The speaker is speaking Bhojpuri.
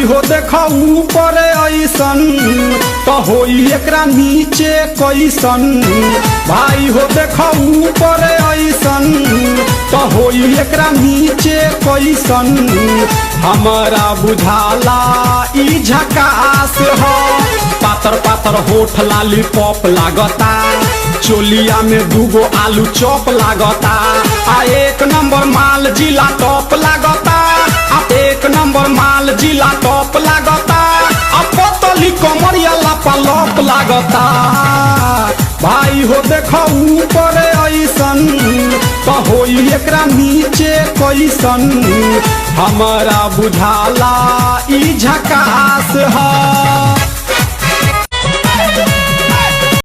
भाई हो देखो ऊपर ऐसन तो होई एकरा नीचे कैसन। भाई हो देखो ऊपर ऐसन तो होई एकरा नीचे कैसन। हमारा बुझाला ई झकास हो। पातर पातर होठ लाली पॉप लागता, चोलिया में दूगो आलू चॉप लागता। आ एक नंबर माल जिला टॉप लागता, आ एक नंबर माल जिला टॉप लागता। आ पतली कमरिया लापालॉप लागता। भाई हो देखो ऊपर ऐसन तो होई एकरा नीचे कैसन। हमारा बुझाला ई झकास है।